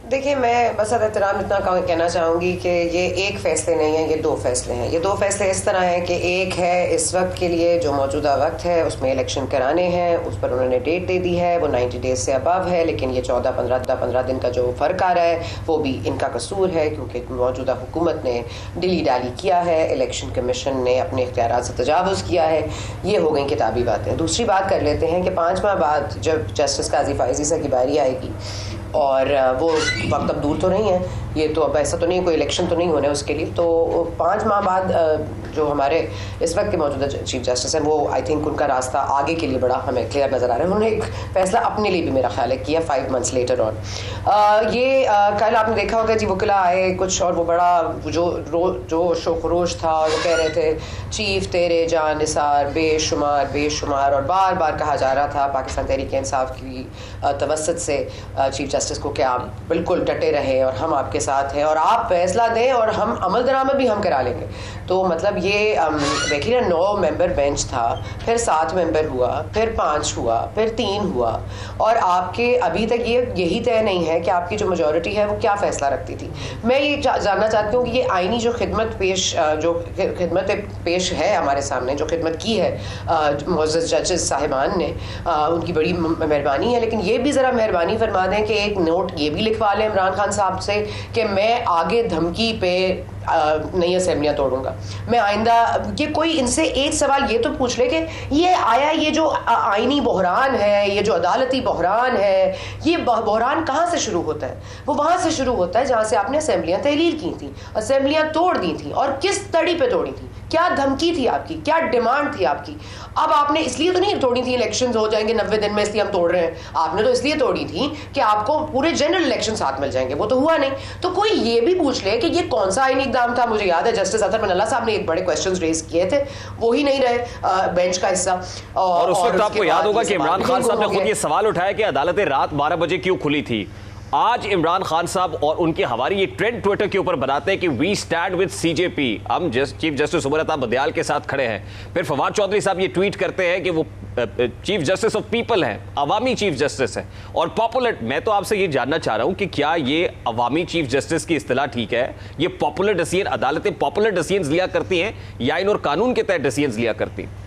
देखिए, मैं बस एहतराम इतना कहना चाहूँगी कि ये एक फ़ैसले नहीं है, ये दो फ़ैसले हैं। ये दो फ़ैसले इस तरह हैं कि एक है इस वक्त के लिए जो मौजूदा वक्त है उसमें इलेक्शन कराने हैं, उस पर उन्होंने डेट दे दी है, वो 90 डेज़ से अबव है, लेकिन ये 14-15 दिन का जो फ़र्क आ रहा है वो भी इनका कसूर है, क्योंकि मौजूदा हुकूमत ने डिली डाली किया है, इलेक्शन कमीशन ने अपने इख्तियारात से तजावुज़ किया है। ये हो गई किताबी बातें। दूसरी बात कर लेते हैं कि 5 माह बाद जब जस्टिस काजी फायज़ की बारी आएगी, और वो वक्त अब दूर तो नहीं है, ये तो अब ऐसा तो नहीं, कोई इलेक्शन तो नहीं होने उसके लिए, तो 5 माह बाद जो हमारे इस वक्त के मौजूदा चीफ जस्टिस हैं वो आई थिंक उनका रास्ता आगे के लिए बड़ा हमें क्लियर नज़र आ रहा है। उन्होंने एक फ़ैसला अपने लिए भी मेरा ख्याल है किया 5 मंथ्स लेटर ऑन। कल आपने देखा होगा जी, वकीला आए कुछ और वो बड़ा जो शोखरोश था, और वो कह रहे थे चीफ तेरे जान निसार बेशुमार बेशुमार, और बार बार कहा जा रहा था पाकिस्तान तहरीक इंसाफ की तवस्सुत से चीफ जस्टिस को कि आप बिल्कुल डटे रहें और हम आपके साथ हैं और आप फैसला दें और हम अमल दरामद भी हम करा लेंगे। तो मतलब ये देखिए ना, 9 मेंबर बेंच था, फिर 7 मेंबर हुआ, फिर 5 हुआ, फिर 3 हुआ, और आपके अभी तक यही तय नहीं है कि आपकी जो मेजॉरिटी है वो क्या फैसला रखती थी। मैं ये जानना चाहती हूँ कि ये आईनी जो खिदमत पेश है हमारे सामने, जो खिदमत की है मुअज़्ज़ज़ जजेस साहिबान ने, उनकी बड़ी मेहरबानी है, लेकिन ये भी ज़रा मेहरबानी फरमा दें कि एक नोट ये भी लिखवा लें इमरान खान साहब से कि मैं आगे धमकी पे नई असेंबलियाँ तोड़ूंगा। मैं आइंदा ये कोई इनसे एक सवाल ये तो पूछ ले कि ये आया, ये जो आईनी बहरान है, ये जो अदालती बहरान है, ये बहरान कहाँ से शुरू होता है? वो वहाँ से शुरू होता है जहाँ से आपने असेंबलियाँ तहलील की थी, असेंबलियाँ तोड़ दी थी, और किस तड़ी पे तोड़ी थी, क्या धमकी थी आपकी, क्या डिमांड थी आपकी। अब आपने इसलिए तो नहीं तोड़ी थी इलेक्शंस हो जाएंगे 90 दिन में इसलिए हम तोड़ रहे हैं, आपने तो इसलिए तोड़ी थी कि आपको पूरे जनरल इलेक्शन साथ मिल जाएंगे, वो तो हुआ नहीं। तो कोई ये भी पूछ ले कि ये कौन सा आईनी इक़दाम था। मुझे याद है जस्टिस अतर मनल्ला साहब ने एक बड़े क्वेश्चंस रेज किए थे, वो ही नहीं रहे बेंच का हिस्सा। और उस वक्त आपको याद होगा कि इमरान खान साहब ने खुद ये सवाल उठाया कि अदालतें रात 12 बजे क्यों खुली थी। आज इमरान खान साहब और उनकी हमारी ये ट्रेंड ट्विटर के ऊपर बनाते हैं कि वी स्टैंड विद सीजेपी, हम चीफ जस्टिस उमर अता बदियाल के साथ खड़े हैं। फिर फवाद चौधरी साहब ये ट्वीट करते हैं कि वो चीफ जस्टिस ऑफ पीपल हैं, अवामी चीफ जस्टिस है और पॉपुलर। मैं तो आपसे ये जानना चाह रहा हूं कि क्या ये अवामी चीफ जस्टिस की इस्तिलाह ठीक है? ये पॉपुलर डिसीजन, अदालतें पॉपुलर डिसीजन लिया करती हैं या इन और कानून के तहत डिसीजन लिया करती हैं?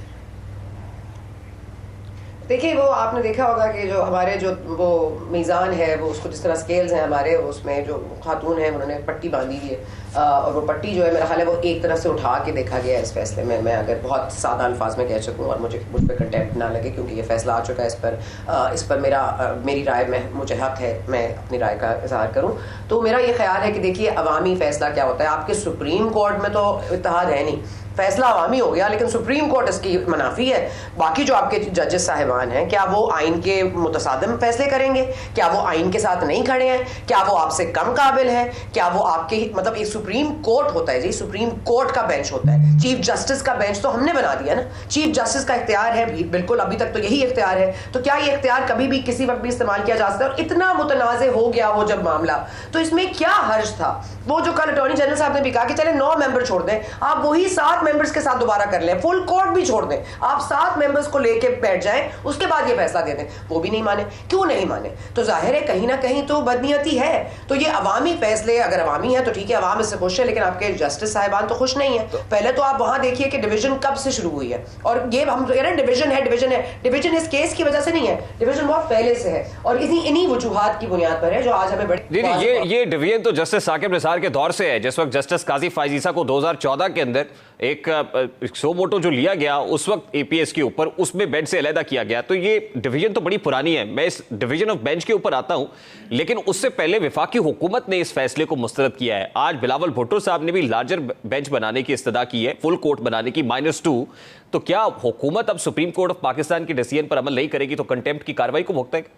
देखिए, वो आपने देखा होगा कि जो हमारे जो वो मीज़ान है, वो उसको जिस तरह स्केल्स हैं हमारे, उसमें जो खातून है उन्होंने पट्टी बांधी हुई है, और वो पट्टी जो है मेरा ख्याल है वो एक तरफ से उठा के देखा गया है इस फैसले में। मैं अगर बहुत सादा अल्फाज में कह सकूँ और मुझ पर कंटेम्प्ट ना लगे, क्योंकि ये फैसला आ चुका है, इस पर मेरी राय में मुझे हक है मैं अपनी राय का इजहार करूँ। तो मेरा ये ख्याल है कि देखिए, अवामी फैसला क्या होता है। आपके सुप्रीम कोर्ट में तो इत्तेहाद है नहीं, फैसला अवामी हो गया, लेकिन सुप्रीम कोर्ट इसकी मनाफी है। बाकी जो आपके जजेस साहिबान हैं, क्या वो आइन के मुतसादिम फैसले करेंगे? क्या वो आइन के साथ नहीं खड़े हैं? क्या वो आपसे कम काबिल हैं? क्या वो आपके मतलब एक सुप्रीम कोर्ट होता है जी, सुप्रीम कोर्ट का बेंच होता है। चीफ जस्टिस का बेंच तो हमने बना दिया ना, चीफ जस्टिस का इख्तियार है बिल्कुल, अभी तक तो यही इख्तियार है। तो क्या ये इख्तियार कभी भी किसी वक्त भी इस्तेमाल किया जा सकता है? और इतना मुतनाज़े हो गया हो जब मामला, तो इसमें क्या हर्ज था? वो जो कल अटॉर्नी जनरल साहब ने भी कहा कि चले 9 मेंबर छोड़ दें, आप वही 7 मेंबर्स के साथ दोबारा कर लें, फुल कोर्ट भी छोड़ दें, आप 7 मेंबर्स को लेके बैठ जाएं, उसके बाद ये फैसला दे दें। वो भी नहीं माने। क्यों नहीं माने? तो जाहिर है कहीं ना कहीं तो बदनीयती है। तो ये अवामी फैसले अगर अवामी है तो ठीक है, अवाम इससे खुश है, लेकिन आपके जस्टिस साहिबान तो खुश नहीं है। पहले तो आप वहां देखिए कि डिवीजन कब से शुरू हुई है, और ये हम कह रहे हैं डिवीजन है, डिवीजन है। डिवीजन इस केस की वजह से नहीं है, डिवीजन बहुत पहले से है, और इन्हीं वजूहात की बुनियाद पर है जो आज हमें बड़ी ये डिवीजन तो जस्टिस साकिब निसार के दौर से है। जिस वक्त जस्टिस काजी फायजीसा को 2014 के अंदर एक सो मोटो जो लिया गया उस वक्त एपीएस के ऊपर, उसमें बेंच से अलहदा किया गया। तो ये डिवीजन तो बड़ी पुरानी है, मैं इस डिवीजन ऑफ बेंच के ऊपर आता हूं, लेकिन उससे पहले वफाकी हुकूमत ने इस फैसले को मुस्तरद किया है। आज बिलावल भुट्टो साहब ने भी लार्जर बेंच बनाने की इस्तदा की है, फुल कोर्ट बनाने की -2। तो क्या हुकूमत अब सुप्रीम कोर्ट ऑफ पाकिस्तान के डिसीजन पर अमल नहीं करेगी तो कंटेम्प्ट की कार्रवाई को भुगतेगी?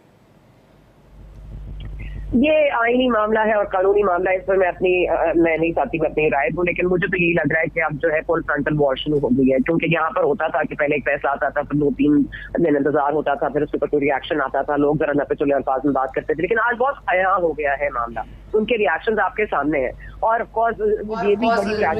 ये आईनी मामला है और कानूनी मामला है, इस पर मैं नहीं चाहती मैं अपनी राय दूं, लेकिन मुझे तो यही लग रहा है कि अब जो है फुल फ्रंटल वॉर शुरू हो गई है। क्योंकि यहाँ पर होता था कि पहले एक फैसला आता था, फिर 2-3 दिन इंतजार होता था, फिर उसके ऊपर कोई रिएक्शन आता था, लोग जरा नपे चले अल्फाज में बात करते थे, लेकिन आज बहुत आया हो गया है मामला। उनके रिएक्शंस आपके सामने हैं। और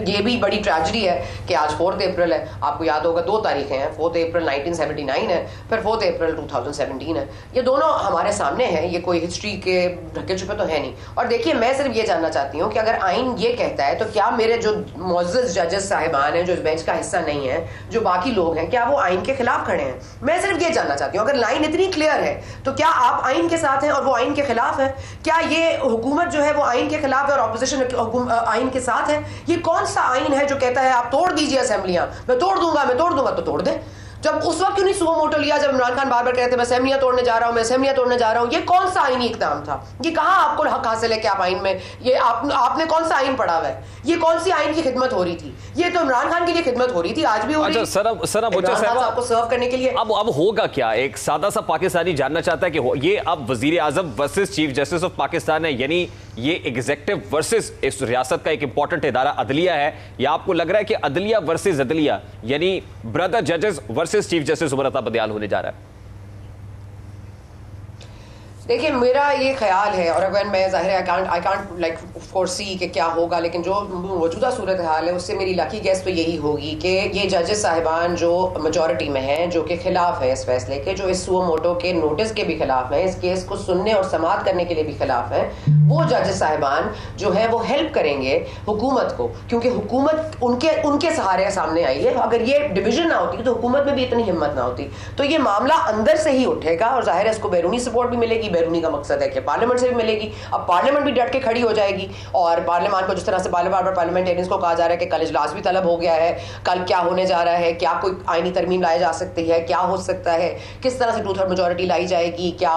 ये भी बड़ी ट्रेजेडी है कि आज 4 अप्रैल है, आपको याद होगा 2 तारीखें हैं, 4 अप्रैल 1979 है, फिर 4 अप्रैल 2017 है। ये दोनों हमारे सामने हैं, ये कोई हिस्ट्री के ढके छुपे तो है नहीं। और देखिए, मैं सिर्फ ये जानना चाहती हूँ कि अगर आइन ये कहता है तो क्या मेरे जो मुअज़्ज़ज़ जजेस साहिबान हैं जो इस बेंच का हिस्सा नहीं है, जो बाकी लोग हैं, क्या वो आइन के खिलाफ खड़े हैं? मैं सिर्फ ये जानना चाहती हूँ, अगर लाइन इतनी क्लियर है तो क्या आप आइन के साथ हैं और वो आइन के खिलाफ है? क्या ये हुकूमत जो है वो आइन के खिलाफ है और ऑपोजिशन आइन के साथ है? ये कौन सा आइन है जो कहता है आप तोड़ दीजिए असेंबलियां, मैं तोड़ दूंगा, तो तोड़ दे। जब उस वक्त क्यों नहीं सुमो मोटो लिया जब इमरान खान बार बार कहते मैं असेंबलियां तोड़ने जा रहा हूं, मैं असेंबलियां तोड़ने जा रहा हूं? ये कौन सा आईनी इक़दाम था? ये कहां आपको हक हासिल है कि आप आइन में ये आपने कौन सा आइन पढ़ा हुआ है? ये कौन सी आइन की खिदमत हो रही थी? ये तो इमरान खान के लिए खिदमत हो रही थी, आज भी हो रही है। आपको सर्व करने के लिए अब होगा क्या? एक सादा सा पाकिस्तानी जानना चाहता है कि ये अब वजीर आजम versus chief justice of Pakistan है, यानी ये एग्जीक्यूटिव वर्सेस इस रियासत का एक इंपॉर्टेंट इदारा अदलिया है, या आपको लग रहा है कि अदलिया वर्सेस अदलिया यानी ब्रदर जजेस versus chief justice Umar Ata बदियाल होने जा रहा है? देखिए, मेरा ये ख्याल है, और अगर मैं ज़ाहिर है आई कांट लाइक फोरसी कि क्या होगा, लेकिन जो मौजूदा सूरत हाल है उससे मेरी लकी गेस तो यही होगी कि ये जजेस साहिबान जो मेजॉरिटी में हैं, जो कि खिलाफ है इस फैसले के, जो इस सुओ मोटो के नोटिस के भी खिलाफ है, इस केस को सुनने और समाअत करने के लिए भी खिलाफ है, वो जजेस साहिबान जो है वो हेल्प करेंगे हुकूमत को, क्योंकि हुकूमत उनके सहारे सामने आई है। अगर ये डिवीजन ना होती तो हुकूमत में भी इतनी हिम्मत ना होती। तो ये मामला अंदर से ही उठेगा और जाहिर है इसको बैरूनी सपोर्ट भी मिलेगी। बैरूनी का मकसद है कि पार्लियामेंट से भी मिलेगी। अब पार्लियामेंट भी डट के खड़ी हो जाएगी, और पार्लियामेंट को जिस तरह से बार बार पार्लियामेंटेरियंस को कहा जा रहा है कि कल इजलास भी तलब हो गया है, कल क्या होने जा रहा है, क्या कोई आईनी तरमीम लाई जा सकती है, क्या हो सकता है, किस तरह से 2/3 मेजॉरिटी लाई जाएगी, क्या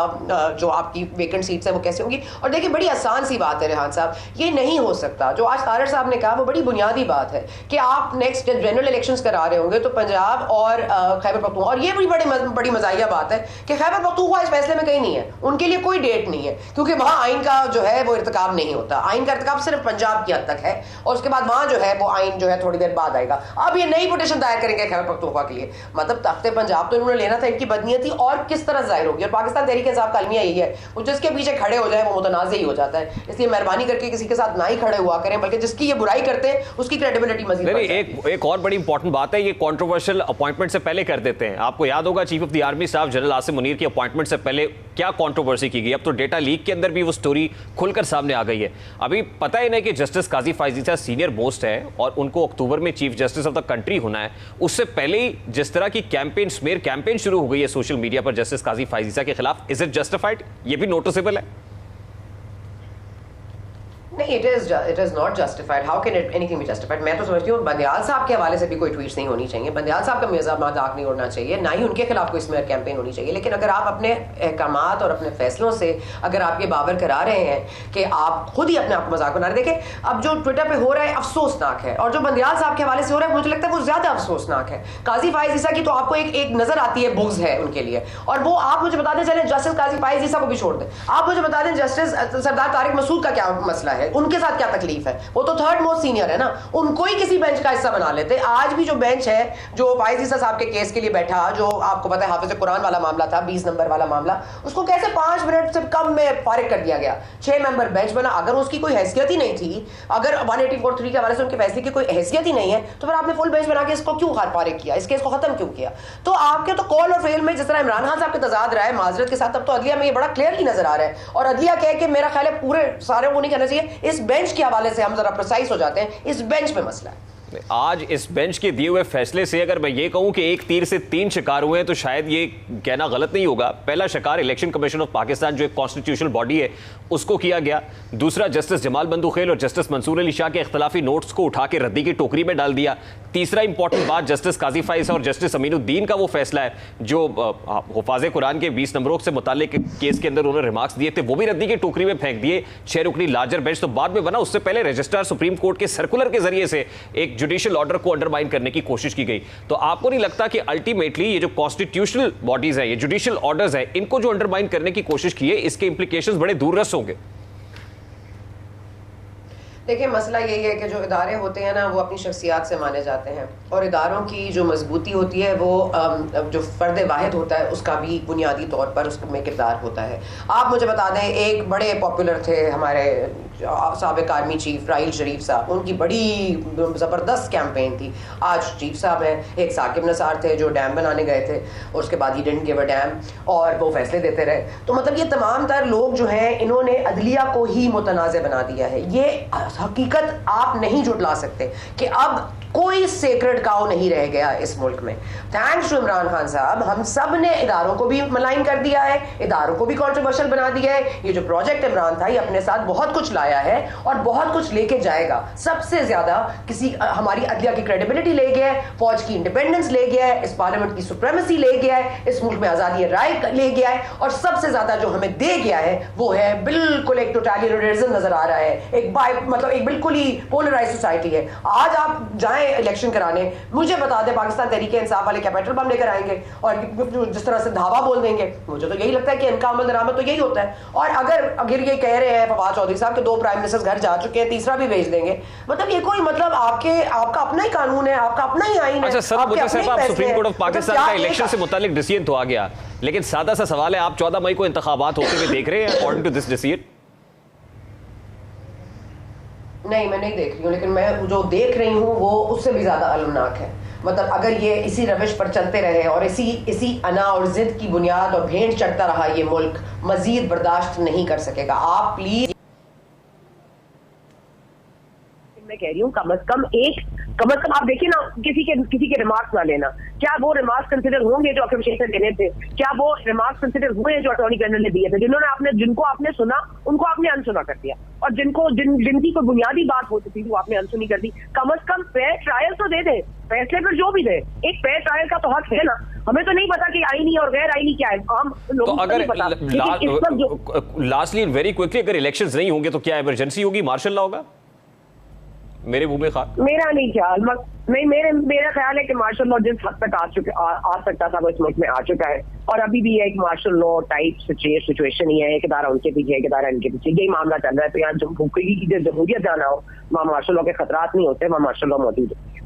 जो आपकी वेकेंट सीट्स है वो कैसे होंगी। और देखिए, बड़ी आसान सी बात है रेहान साहब, ये नहीं हो सकता जो आज तारड़ साहब ने कहा, वो बड़ी बुनियादी बात है कि आप नेक्स्ट जनरल इलेक्शंस करा रहे होंगे तो पंजाब और खैबर पख्तूनख्वा, और ये बड़ी मजाहिया बात है कि खैबर पख्तूनख्वा इस फैसले में कहीं नहीं है, उनके लिए कोई डेट नहीं है, क्योंकि वहां आइन का जो है वो इर्तिकाब नहीं होता। आइन का इर्तिकाब सिर्फ पंजाब की हद तक है, और उसके बाद वहां जो है वो आइन जो है थोड़ी देर बाद आएगा। अब ये नई पिटीशन दायर करेंगे खैबर पख्तूनख्वा के लिए, मतलब तख्ते पंजाब तो इन्होंने लेना था, इनकी बदनीयती और किस तरह जाहिर होगी। और पाकिस्तान तहरीक इंसाफ का अलमिया यही है, वो जिसके पीछे खड़े हो जाए वो मुतनाज़ ही हो जाता है। इसलिए मेहरबानी करके किसी के साथ ना ही खड़े हुआ करें, बल्कि जिसकी ये बुराई करते हैं उसकी क्रेडिबिलिटी मजीद बढ़ जाती है। एक और बड़ी इंपॉर्टेंट बात है, ये कंट्रोवर्शियल अपॉइंटमेंट से पहले कर देते हैं। आपको याद होगा chief of the army staff general Asim Munir की अपॉइंटमेंट से पहले क्या कंट्रोवर्सी की गई। अब तो डेटा लीक के अंदर भी वो स्टोरी खुलकर सामने आ गई है। अभी पता ही नहीं कि जस्टिस काजी फाइजीसा सीनियर मोस्ट है और उनको अक्टूबर में chief justice of the country होना है। उससे पहले ही जिस तरह की कैंपेन, स्मेयर कैंपेन शुरू हो गई है सोशल मीडिया पर जस्टिस काजी फाइजीसा के खिलाफ, इज इट जस्टिफाइड? ये भी नोटिसेबल है। नहीं, it is not justified. How can anything be justified? मैं तो समझती हूँ बंदियाल साहब के हवाले से भी कोई ट्वीट्स नहीं होनी चाहिए, बंदियाल साहब का मजाक नहीं उड़ना चाहिए, ना ही उनके खिलाफ कोई स्मेयर कैंपेन होनी चाहिए। लेकिन अगर आप अपने अहकामात और अपने फैसलों से अगर आप ये बावर करा रहे हैं कि आप खुद ही अपने आप को मजाक बना रहे, देखें अब जो ट्विटर पे हो रहा है अफसोसनाक है, और जो बंदियाल साहब के हवाले से हो रहा है मुझे लगता है वो ज्यादा अफसोसनाक है। काजी फाइज ईसा की तो आपको एक नजर आती है बुग्ज है उनके लिए, और वो आप मुझे बता दें, चले जस्टिस काजी फाइज ईसा को भी छोड़ दें, आप मुझे बता दें जस्टिस सरदार तारिक मसूद का क्या मसला है, उनके साथ क्या तकलीफ है? वो तो थर्ड मोस्ट सीनियर है ना, उनको ही किसी बेंच का हिस्सा बना लेते। आज भी जो बेंच है जो फाइज ईसा साहब के केस के लिए बैठा, जो आपको पता है हाफिज कुरान वाला मामला था, 20 नंबर वाला मामला, उसको कैसे 5 मिनट से कम में फारिग कर दिया गया। 6 मेंबर बेंच बना। अगर उसकी कोई हैसियत ही नहीं थी, अगर 184(3) के हवाले से उनके फैसले की कोई हैसियत ही नहीं है, तो फिर आपने फुल बेंच बना के इसको क्यों फारिग किया, इस केस को खत्म क्यों किया? तो आपके तो कॉल और फेल में जिस तरह इमरान खान साहब के तजाद रहा है माजरत के साथ, अब तो अदलिया में ये बड़ा क्लियरली नजर आ रहा है। और अदलिया कह के मेरा ख्याल है पूरे सारे को नहीं कहना चाहिए, इस बेंच के हवाले से हम जरा प्रिसाइज हो जाते हैं, इस बेंच पे मसला है। आज इस बेंच के दिए हुए फैसले से अगर मैं ये कहूं कि एक तीर से 3 शिकार हुए हैं तो शायद ये कहना गलत नहीं होगा। पहला शिकार इलेक्शन कमीशन ऑफ पाकिस्तान जो एक कॉन्स्टिट्यूशनल बॉडी है उसको किया गया। दूसरा जस्टिस जमाल बंदूखेल और जस्टिस मंसूर अली शाह के इख्तलाफी नोट्स को उठा के रद्दी की टोकरी में डाल दिया। तीसरा इंपॉर्टेंट बात जस्टिस काजी फाइज और जस्टिस अमीनुद्दीन का वो फैसला है जो हुफाज कुरान के 20 नंबरों से मुताल्लिक केस के अंदर उन्होंने रिमार्क्स दिए थे, वो भी रद्दी की टोकरी में फेंक दिए। 6 रुकनी लार्जर बेंच तो बाद में बना, उससे पहले रजिस्ट्रार सुप्रीम कोर्ट के सर्कुलर के जरिए से एक जुडिशियल ऑर्डर को अंडरमाइन करने की कोशिश की गई। तो आपको नहीं लगता कि अल्टीमेटली ये जो कॉन्स्टिट्यूशनल बॉडीज है, ये जुडिशियल ऑर्डर्स है, इनको जो अंडरमाइन करने की कोशिश की है, इसके इंप्लीकेशंस बड़े दूररस होंगे? देखिए, मसला यही है कि जो इदारे होते हैं ना वो अपनी शख्सियात से माने जाते हैं, और इदारों की जो मजबूती होती है वो जो फ़र्द वाहिद होता है उसका भी बुनियादी तौर पर उसमें किरदार होता है। आप मुझे बता दें, एक बड़े पॉपुलर थे हमारे साबिक आर्मी चीफ राहिल शरीफ साहब, उनकी बड़ी ज़बरदस्त कैंपेन थी। आज चीफ साहब हैं, एक साकिब नसार थे जो डैम बनाने गए थे और उसके बाद he didn't give a dam और वो फैसले देते रहे। तो मतलब ये तमाम तर लोग जो हैं इन्होंने अदलिया को ही मुतनाज़ बना दिया है। ये हकीकत आप नहीं झुटला सकते कि अब कोई सेक्रेड काउ नहीं रह गया इस मुल्क में। थैंक्स टू इमरान खान साहब, हम सब ने इदारों को भी मलाइन कर दिया है, इदारों को भी कंट्रोवर्शियल बना दिया है। ये जो प्रोजेक्ट इमरान था ये अपने साथ बहुत कुछ लाया है और बहुत कुछ लेके जाएगा। सबसे ज्यादा हमारी अदलिया की क्रेडिबिलिटी ले गया है, फौज की इंडिपेंडेंस ले गया है, इस पार्लियामेंट की सुप्रीमेसी ले गया है, इस मुल्क में आजादी राय ले गया है और सबसे ज्यादा जो हमें दे गया है वो है बिल्कुल एक टोटलिटेरियनिज्म नजर आ रहा है, एक बिल्कुल ही पोलराइज सोसाइटी है। आज आप जाएं इलेक्शन कराने, मुझे बता दे पाकिस्तान तहरीक इंसाफ वाले क्या पेट्रोल पंप लेकर आएंगे और जिस तरह से धावा बोल देंगे, मुझे तो यही लगता है कि इनका अमल दरामद तो यही होता है। और अगर ये कह रहे हैं फवाद चौधरी साहब के 2 प्राइम मिनिस्टर्स घर जा चुके हैं, तीसरा भी भेज देंगे, मतलब ये कोई मतलब आपका अपना ही कानून है, आपका अपना ही आईन है। अच्छा सर, आप सुप्रीम कोर्ट ऑफ पाकिस्तान का इलेक्शन से मुतालिक डिसीजन तो आ गया, लेकिन सादा सा सवाल है, आप 14 मई को इंतखाबात होते हुए देख रहे हैं अकॉर्डिंग टू दिस डिसीजन? नहीं, मैं नहीं देख रही हूँ, लेकिन मैं जो देख रही हूँ वो उससे भी ज्यादा अलमनाक है। मतलब अगर ये इसी रविश पर चलते रहे और इसी अना और जिद की बुनियाद और भेंट चढ़ता रहा, ये मुल्क मजीद बर्दाश्त नहीं कर सकेगा। आप प्लीज, मैं कह रही हूँ कम से कम आप देखिए ना, किसी के रिमार्क्स ना लेना। क्या वो रिमार्क्स कंसिडर होंगे जो अक्यूजेशन देने थे? क्या वो रिमार्क्स कंसिडर हुए जो अटॉर्नी जनरल ने दिए थे? जिनको आपने सुना उनको आपने अनसुना कर दिया और जिनकी कोई बुनियादी बात होती थी वो आपने अनसुनी कर दी। कम से कम फेयर ट्रायल तो दे दे, फैसले पर जो भी दे, एक फेयर ट्रायल का तो हक है ना। हमें तो नहीं पता कि आईनी और गैर आईनी क्या है, आम लोगों को नहीं पता। लास्टली वेरी क्विकली, अगर इलेक्शंस नहीं होंगे तो क्या इमरजेंसी होगी, मार्शल लॉ होगा? मेरे मुंह में मेरा नहीं ख्याल, नहीं मेरा ख्याल है कि मार्शल लॉ जिस हद तक आ सकता था वो इस मुल्क में आ चुका है और अभी भी एक मार्शल लॉ टाइप सिचुएशन ही है। एक इदारा उनके पीछे, एक इदारा इनके पीछे, यही मामला चल रहा है। तो यहाँ जमहूरियत जाना हो, वहाँ मार्शल लॉ के खतरात नहीं होते, वहाँ मार्शल लॉ मौजूद है।